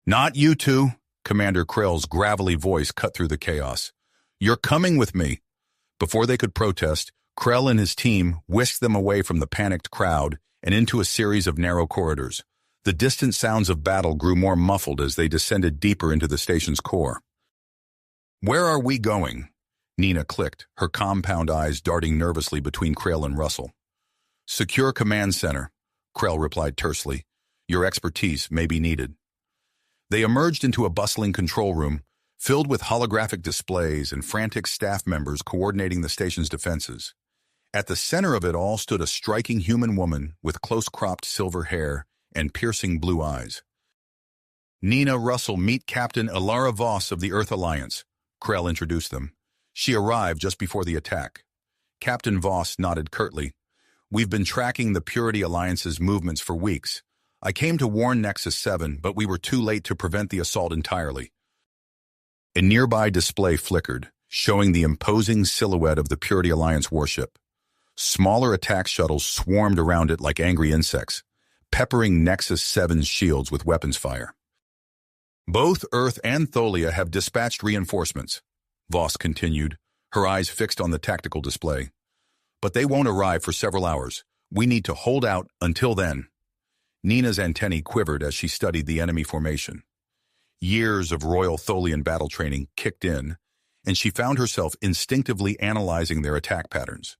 "Not you two," Commander Krell's gravelly voice cut through the chaos. "You're coming with me." Before they could protest, Krell and his team whisked them away from the panicked crowd and into a series of narrow corridors. The distant sounds of battle grew more muffled as they descended deeper into the station's core. "Where are we going?" Nina clicked, her compound eyes darting nervously between Krell and Russell. "Secure command center," Krell replied tersely. "Your expertise may be needed." They emerged into a bustling control room, filled with holographic displays and frantic staff members coordinating the station's defenses. At the center of it all stood a striking human woman with close-cropped silver hair and piercing blue eyes. "Nina, Russell, meet Captain Ilara Voss of the Earth Alliance," Krell introduced them. She arrived just before the attack. Captain Voss nodded curtly. "We've been tracking the Purity Alliance's movements for weeks. I came to warn Nexus 7, but we were too late to prevent the assault entirely." A nearby display flickered, showing the imposing silhouette of the Purity Alliance warship. Smaller attack shuttles swarmed around it like angry insects, peppering Nexus 7's shields with weapons fire. "Both Earth and Tholia have dispatched reinforcements," Voss continued, her eyes fixed on the tactical display. "But they won't arrive for several hours. We need to hold out until then." Nina's antennae quivered as she studied the enemy formation. Years of Royal Tholian battle training kicked in, and she found herself instinctively analyzing their attack patterns.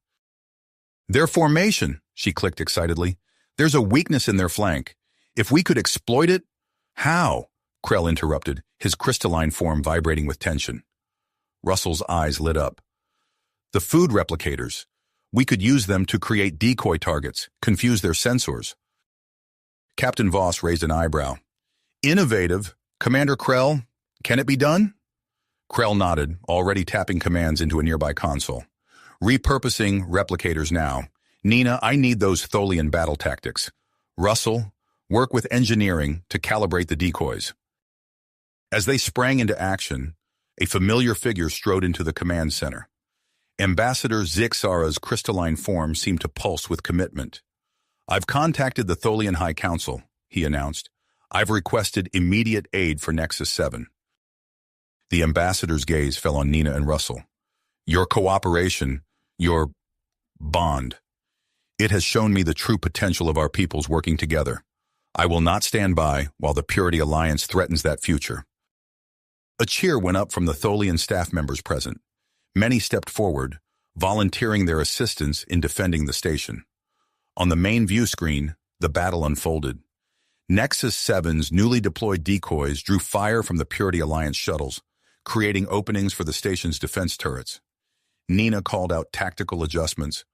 "Their formation," she clicked excitedly. "There's a weakness in their flank. If we could exploit it—" "How?" Krell interrupted, his crystalline form vibrating with tension. Russell's eyes lit up. "The food replicators. We could use them to create decoy targets, confuse their sensors." Captain Voss raised an eyebrow. "Innovative. Commander Krell, can it be done?" Krell nodded, already tapping commands into a nearby console. "Repurposing replicators now. Nina, I need those Tholian battle tactics. Russell, work with engineering to calibrate the decoys." As they sprang into action, a familiar figure strode into the command center. Ambassador Zixara's crystalline form seemed to pulse with commitment. "I've contacted the Tholian High Council," he announced. "I've requested immediate aid for Nexus 7. The ambassador's gaze fell on Nina and Russell. "Your cooperation, your bond. It has shown me the true potential of our peoples working together. I will not stand by while the Purity Alliance threatens that future." A cheer went up from the Tholian staff members present. Many stepped forward, volunteering their assistance in defending the station. On the main view screen, the battle unfolded. Nexus 7's newly deployed decoys drew fire from the Purity Alliance shuttles, creating openings for the station's defense turrets. Nina called out tactical adjustments,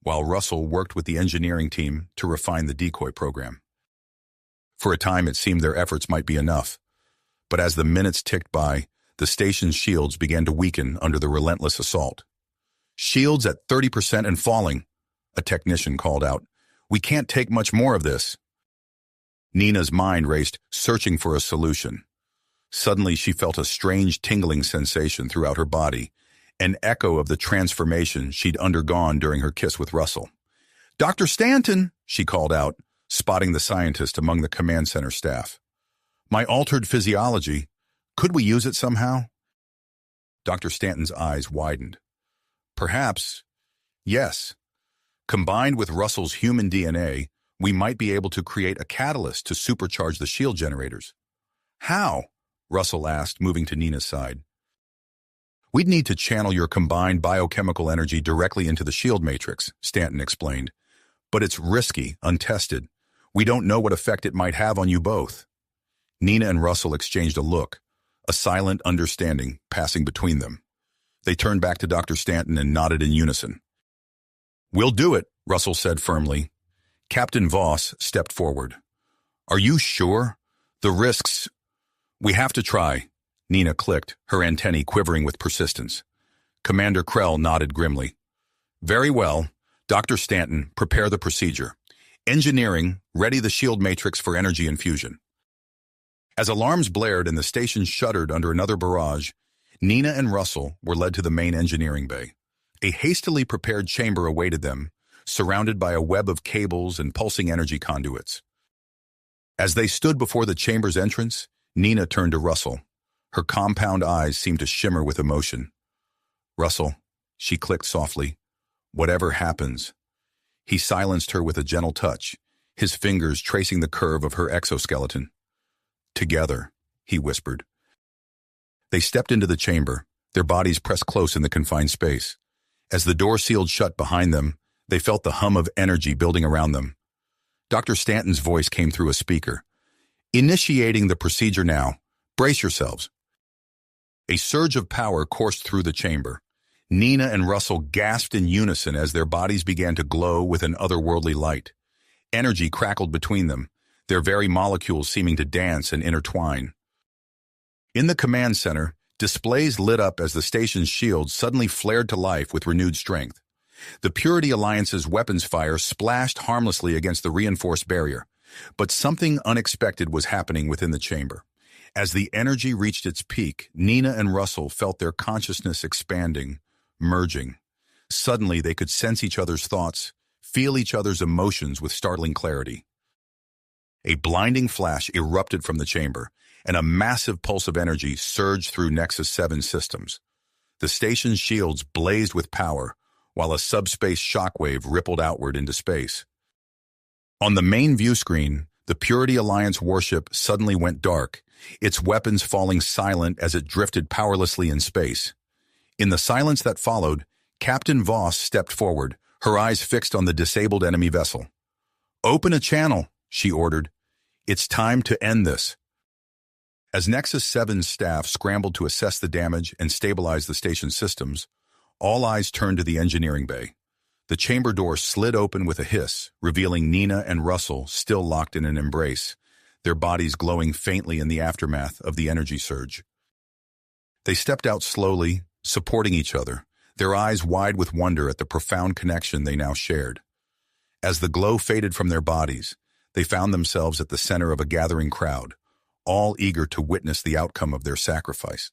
while Russell worked with the engineering team to refine the decoy program. For a time, it seemed their efforts might be enough, but as the minutes ticked by, the station's shields began to weaken under the relentless assault. "Shields at 30% and falling," a technician called out. "We can't take much more of this." Nina's mind raced, searching for a solution. Suddenly, she felt a strange tingling sensation throughout her body, an echo of the transformation she'd undergone during her kiss with Russell. "Dr. Stanton," she called out, spotting the scientist among the command center staff. "My altered physiology. Could we use it somehow?" Dr. Stanton's eyes widened. "Perhaps. Yes. Combined with Russell's human DNA, we might be able to create a catalyst to supercharge the shield generators." "How?" Russell asked, moving to Nina's side. "We'd need to channel your combined biochemical energy directly into the shield matrix," Stanton explained. "But it's risky, untested. We don't know what effect it might have on you both." Nina and Russell exchanged a look, a silent understanding passing between them. They turned back to Dr. Stanton and nodded in unison. "We'll do it," Russell said firmly. Captain Voss stepped forward. "Are you sure? The risks—" "We have to try," Nina clicked, her antennae quivering with persistence. Commander Krell nodded grimly. "Very well. Dr. Stanton, prepare the procedure. Engineering, ready the shield matrix for energy infusion." As alarms blared and the station shuddered under another barrage, Nina and Russell were led to the main engineering bay. A hastily prepared chamber awaited them, surrounded by a web of cables and pulsing energy conduits. As they stood before the chamber's entrance, Nina turned to Russell. Her compound eyes seemed to shimmer with emotion. "Russell," she clicked softly, Whatever happens. He silenced her with a gentle touch, his fingers tracing the curve of her exoskeleton. Together, he whispered. They stepped into the chamber, their bodies pressed close in the confined space. As the door sealed shut behind them, they felt the hum of energy building around them. Dr. Stanton's voice came through a speaker. Initiating the procedure now. Brace yourselves. A surge of power coursed through the chamber. Nina and Russell gasped in unison as their bodies began to glow with an otherworldly light. Energy crackled between them, their very molecules seeming to dance and intertwine. In the command center, displays lit up as the station's shields suddenly flared to life with renewed strength. The Purity Alliance's weapons fire splashed harmlessly against the reinforced barrier, but something unexpected was happening within the chamber. As the energy reached its peak, Nina and Russell felt their consciousness expanding, merging. Suddenly, they could sense each other's thoughts, feel each other's emotions with startling clarity. A blinding flash erupted from the chamber, and a massive pulse of energy surged through Nexus 7 systems. The station's shields blazed with power, while a subspace shockwave rippled outward into space. On the main view screen, the Purity Alliance warship suddenly went dark, its weapons falling silent as it drifted powerlessly in space. In the silence that followed, Captain Voss stepped forward, her eyes fixed on the disabled enemy vessel. "Open a channel," she ordered. "It's time to end this." As Nexus 7's staff scrambled to assess the damage and stabilize the station's systems, all eyes turned to the engineering bay. The chamber door slid open with a hiss, revealing Nina and Russell still locked in an embrace, their bodies glowing faintly in the aftermath of the energy surge. They stepped out slowly, supporting each other, their eyes wide with wonder at the profound connection they now shared. As the glow faded from their bodies, they found themselves at the center of a gathering crowd, all eager to witness the outcome of their sacrifice.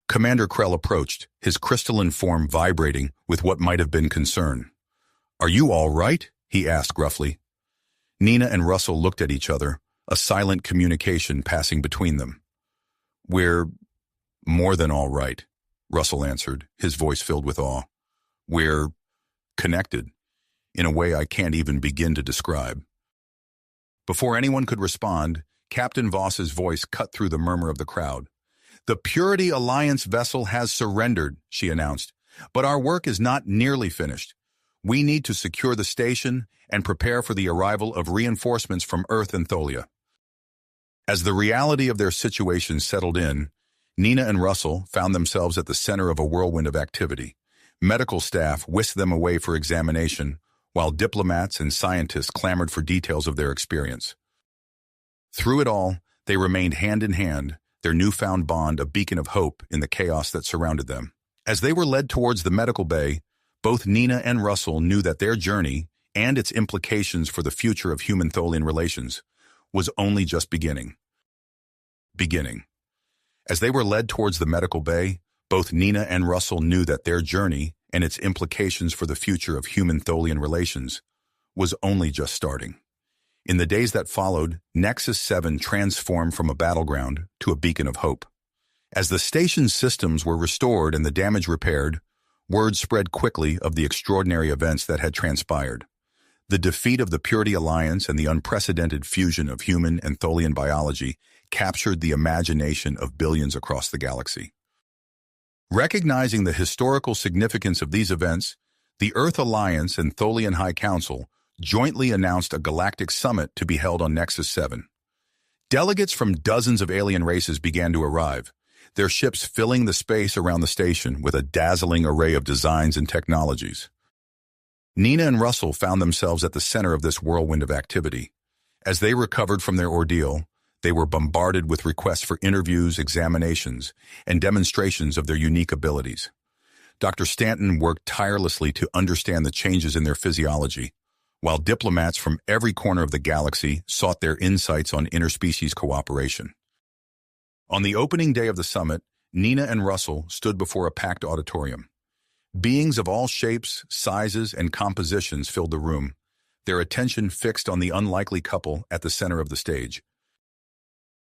Commander Krell approached, his crystalline form vibrating with what might have been concern. "Are you all right?" he asked gruffly. Nina and Russell looked at each other, a silent communication passing between them. "We're more than all right," Russell answered, his voice filled with awe. "We're connected, in a way I can't even begin to describe." Before anyone could respond, Captain Voss's voice cut through the murmur of the crowd. "The Purity Alliance vessel has surrendered," she announced, "but our work is not nearly finished. We need to secure the station and prepare for the arrival of reinforcements from Earth and Tholia." As the reality of their situation settled in, Nina and Russell found themselves at the center of a whirlwind of activity. Medical staff whisked them away for examination, while diplomats and scientists clamored for details of their experience. Through it all, they remained hand in hand, their newfound bond a beacon of hope in the chaos that surrounded them. As they were led towards the medical bay, both Nina and Russell knew that their journey, and its implications for the future of human-Tholian relations, was only just beginning. As they were led towards the medical bay, both Nina and Russell knew that their journey, and its implications for the future of human-Tholian relations, was only just starting. In the days that followed, Nexus 7 transformed from a battleground to a beacon of hope. As the station's systems were restored and the damage repaired, word spread quickly of the extraordinary events that had transpired. The defeat of the Purity Alliance and the unprecedented fusion of human and Tholian biology captured the imagination of billions across the galaxy. Recognizing the historical significance of these events, the Earth Alliance and Tholian High Council jointly announced a galactic summit to be held on Nexus 7. Delegates from dozens of alien races began to arrive, their ships filling the space around the station with a dazzling array of designs and technologies. Nina and Russell found themselves at the center of this whirlwind of activity. As they recovered from their ordeal, they were bombarded with requests for interviews, examinations, and demonstrations of their unique abilities. Dr. Stanton worked tirelessly to understand the changes in their physiology, while diplomats from every corner of the galaxy sought their insights on interspecies cooperation. On the opening day of the summit, Nina and Russell stood before a packed auditorium. Beings of all shapes, sizes, and compositions filled the room, their attention fixed on the unlikely couple at the center of the stage.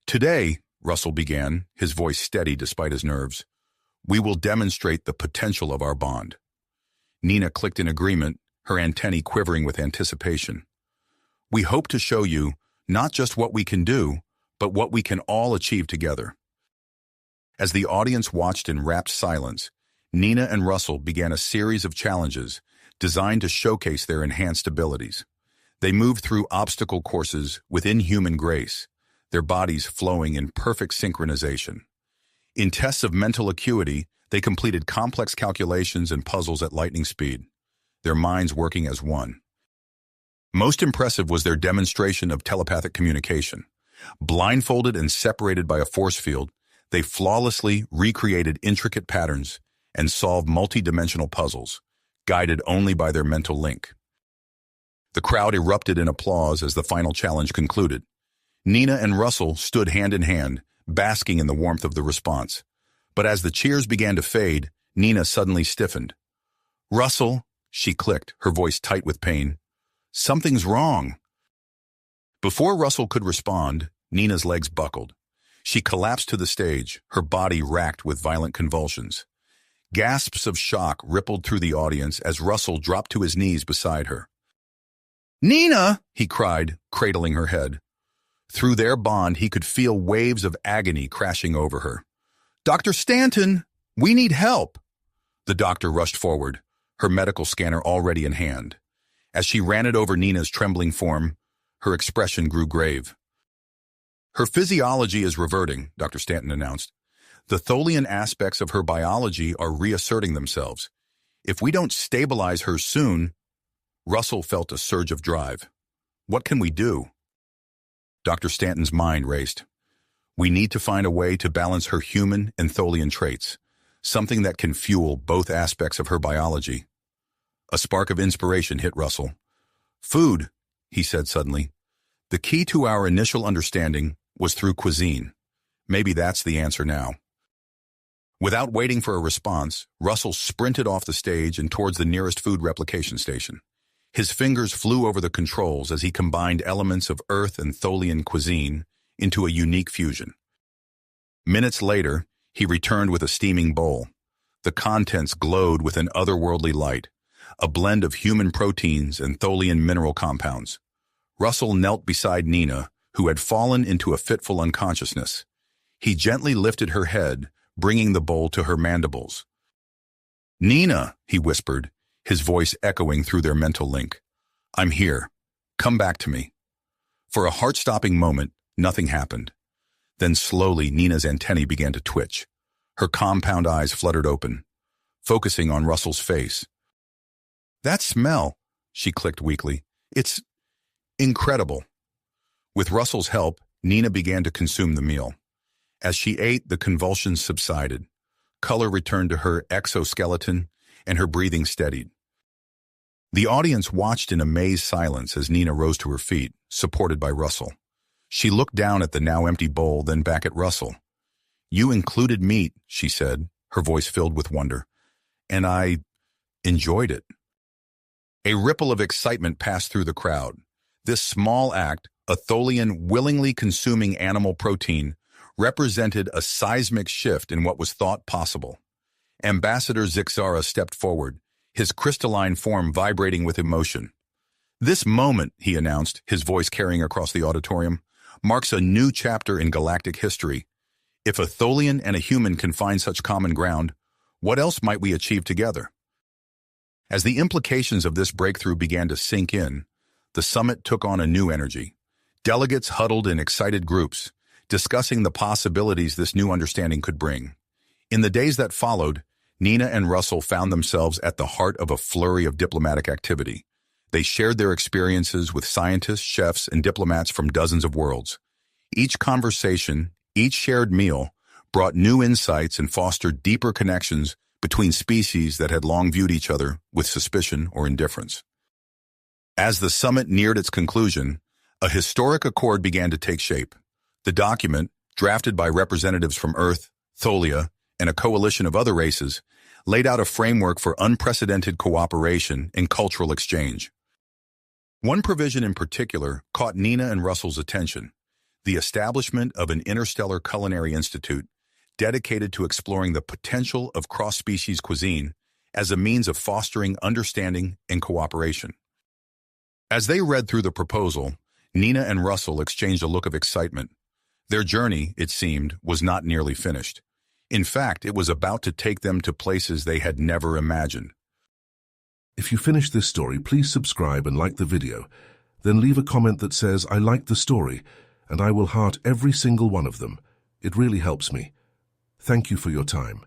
"Today," Russell began, his voice steady despite his nerves, "we will demonstrate the potential of our bond." Nina clicked in agreement, her antennae quivering with anticipation. We hope to show you not just what we can do, but what we can all achieve together. As the audience watched in rapt silence, Nina and Russell began a series of challenges designed to showcase their enhanced abilities. They moved through obstacle courses with inhuman grace, their bodies flowing in perfect synchronization. In tests of mental acuity, they completed complex calculations and puzzles at lightning speed, their minds working as one. Most impressive was their demonstration of telepathic communication. Blindfolded and separated by a force field, they flawlessly recreated intricate patterns and solved multi-dimensional puzzles, guided only by their mental link. The crowd erupted in applause as the final challenge concluded. Nina and Russell stood hand in hand, basking in the warmth of the response. But as the cheers began to fade, Nina suddenly stiffened. "Russell," she clicked, her voice tight with pain. "Something's wrong." Before Russell could respond, Nina's legs buckled. She collapsed to the stage, her body racked with violent convulsions. Gasps of shock rippled through the audience as Russell dropped to his knees beside her. "Nina!" he cried, cradling her head. Through their bond, he could feel waves of agony crashing over her. "Dr. Stanton, we need help!" The doctor rushed forward, her medical scanner already in hand. As she ran it over Nina's trembling form, her expression grew grave. "Her physiology is reverting," Dr. Stanton announced. "The Tholian aspects of her biology are reasserting themselves. If we don't stabilize her soon..." Russell felt a surge of drive. "What can we do?" Dr. Stanton's mind raced. "We need to find a way to balance her human and Tholian traits, something that can fuel both aspects of her biology." A spark of inspiration hit Russell. "Food," he said suddenly. "The key to our initial understanding was through cuisine. Maybe that's the answer now." Without waiting for a response, Russell sprinted off the stage and towards the nearest food replication station. His fingers flew over the controls as he combined elements of Earth and Tholian cuisine into a unique fusion. Minutes later, he returned with a steaming bowl. The contents glowed with an otherworldly light, a blend of human proteins and Tholian mineral compounds. Russell knelt beside Nina, who had fallen into a fitful unconsciousness. He gently lifted her head, bringing the bowl to her mandibles. "Nina," he whispered, his voice echoing through their mental link. "I'm here. Come back to me." For a heart-stopping moment, nothing happened. Then slowly, Nina's antennae began to twitch. Her compound eyes fluttered open, focusing on Russell's face. "That smell," she clicked weakly. "It's incredible." With Russell's help, Nina began to consume the meal. As she ate, the convulsions subsided. Color returned to her exoskeleton, and her breathing steadied. The audience watched in amazed silence as Nina rose to her feet, supported by Russell. She looked down at the now empty bowl, then back at Russell. "You included meat," she said, her voice filled with wonder. "And I enjoyed it." A ripple of excitement passed through the crowd. This small act, a Tholian willingly consuming animal protein, represented a seismic shift in what was thought possible. Ambassador Zixara stepped forward, his crystalline form vibrating with emotion. "This moment," he announced, his voice carrying across the auditorium, "marks a new chapter in galactic history. If a Tholian and a human can find such common ground, what else might we achieve together?" As the implications of this breakthrough began to sink in, the summit took on a new energy. Delegates huddled in excited groups, discussing the possibilities this new understanding could bring. In the days that followed, Nina and Russell found themselves at the heart of a flurry of diplomatic activity. They shared their experiences with scientists, chefs, and diplomats from dozens of worlds. Each conversation, each shared meal, brought new insights and fostered deeper connections between species that had long viewed each other with suspicion or indifference. As the summit neared its conclusion, a historic accord began to take shape. The document, drafted by representatives from Earth, Tholia, and a coalition of other races, laid out a framework for unprecedented cooperation and cultural exchange. One provision in particular caught Nina and Russell's attention: the establishment of an interstellar culinary institute dedicated to exploring the potential of cross-species cuisine as a means of fostering understanding and cooperation. As they read through the proposal, Nina and Russell exchanged a look of excitement. Their journey, it seemed, was not nearly finished. In fact, it was about to take them to places they had never imagined. If you finished this story, please subscribe and like the video. Then leave a comment that says, "I liked the story," and I will heart every single one of them. It really helps me. Thank you for your time.